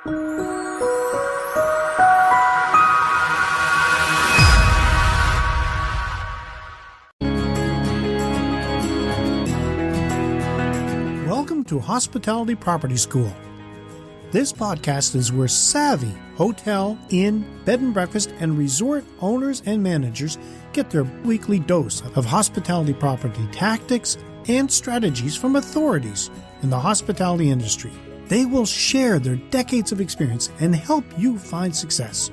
Welcome to Hospitality Property School. This podcast is where savvy hotel, inn, bed and breakfast, and resort owners and managers get their weekly dose of hospitality property tactics and strategies from authorities in the hospitality industry. They will share their decades of experience and help you find success.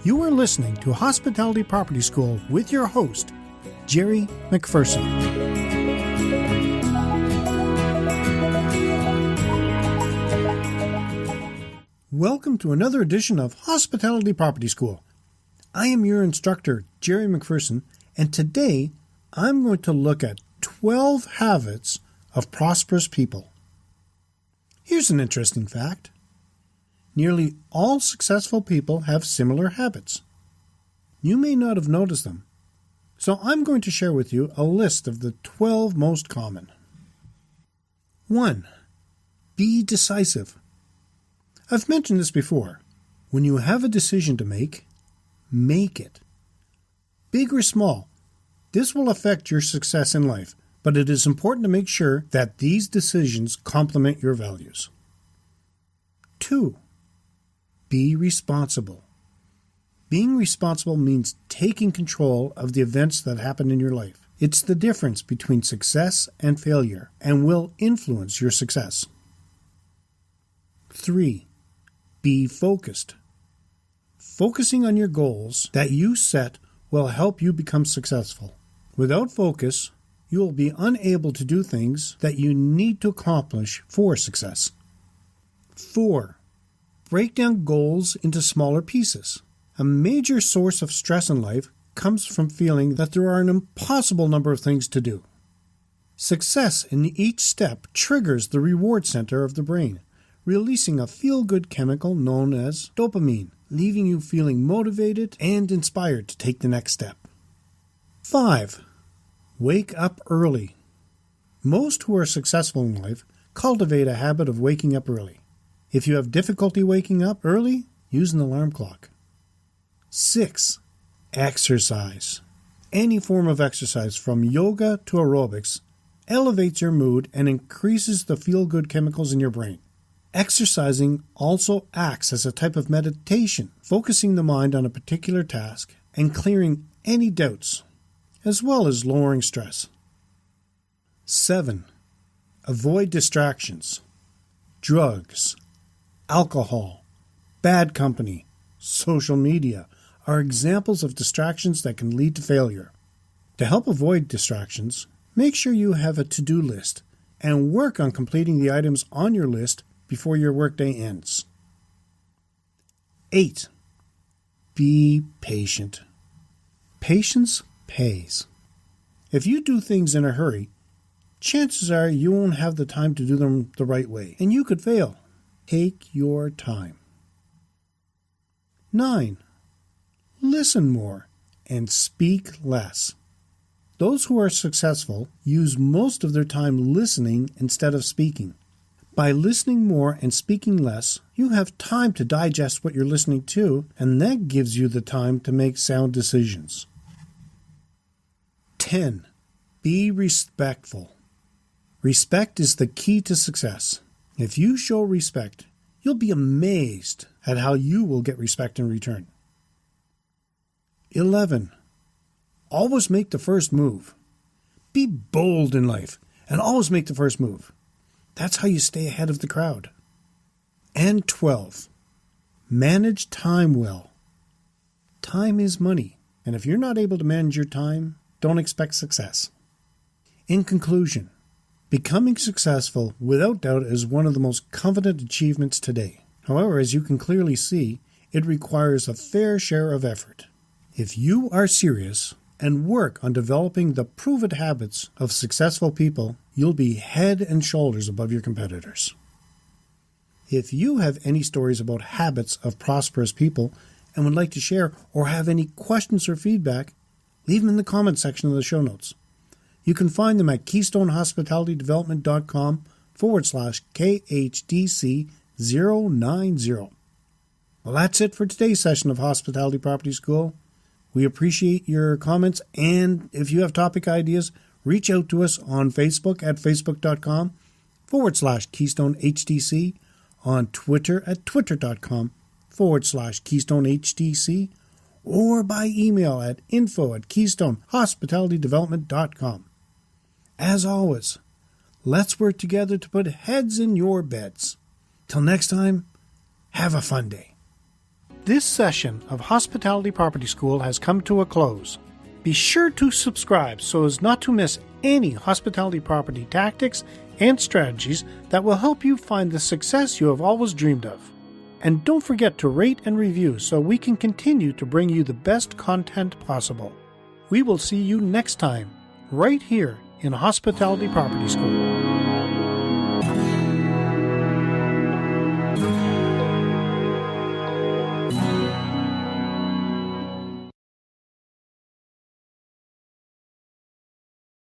You are listening to Hospitality Property School with your host, Jerry McPherson. Welcome to another edition of Hospitality Property School. I am your instructor, Jerry McPherson, and today I'm going to look at 12 habits of prosperous people. Here's an interesting fact. Nearly all successful people have similar habits. You may not have noticed them, so I'm going to share with you a list of the 12 most common. 1. Be decisive. I've mentioned this before. When you have a decision to make it. Big or small, this will affect your success in life, but it is important to make sure that these decisions complement your values. 2. Be responsible. Being responsible means taking control of the events that happen in your life. It's the difference between success and failure and will influence your success. 3. Be focused. Focusing on your goals that you set will help you become successful. Without focus, you will be unable to do things that you need to accomplish for success. 4. Break down goals into smaller pieces. A major source of stress in life comes from feeling that there are an impossible number of things to do. Success in each step triggers the reward center of the brain, releasing a feel-good chemical known as dopamine, leaving you feeling motivated and inspired to take the next step. 5. Wake up early. Most who are successful in life cultivate a habit of waking up early. If you have difficulty waking up early, use an alarm clock. 6. Exercise. Any form of exercise, from yoga to aerobics, elevates your mood and increases the feel-good chemicals in your brain. Exercising also acts as a type of meditation, focusing the mind on a particular task and clearing any doubts, as well as lowering stress. 7. Avoid distractions. Drugs, alcohol, bad company, social media are examples of distractions that can lead to failure. To help avoid distractions, make sure you have a to-do list and work on completing the items on your list before your workday ends. 8. Be patient. Patience pays. If you do things in a hurry, chances are you won't have the time to do them the right way, and you could fail. Take your time. 9. Listen more and speak less. Those who are successful use most of their time listening instead of speaking. By listening more and speaking less, you have time to digest what you're listening to, and that gives you the time to make sound decisions. 10. Be respectful. Respect is the key to success. If you show respect, you'll be amazed at how you will get respect in return. 11. Always make the first move. Be bold in life and always make the first move. That's how you stay ahead of the crowd. And 12. Manage time well. Time is money, and if you're not able to manage your time, don't expect success. In conclusion, becoming successful without doubt is one of the most coveted achievements today. However, as you can clearly see, it requires a fair share of effort. If you are serious and work on developing the proven habits of successful people, you'll be head and shoulders above your competitors. If you have any stories about habits of prosperous people and would like to share or have any questions or feedback, leave them in the comment section of the show notes. You can find them at KeystoneHospitalityDevelopment.com/KHDC090. Well, that's it for today's session of Hospitality Property School. We appreciate your comments, and if you have topic ideas, reach out to us on Facebook at facebook.com/KeystoneHTC, on Twitter at twitter.com/KeystoneHTC, or by email at info@KeystoneHospitalityDevelopment.com. As always, let's work together to put heads in your beds. Till next time, have a fun day. This session of Hospitality Property School has come to a close. Be sure to subscribe so as not to miss any hospitality property tactics and strategies that will help you find the success you have always dreamed of. And don't forget to rate and review so we can continue to bring you the best content possible. We will see you next time, right here in Hospitality Property School.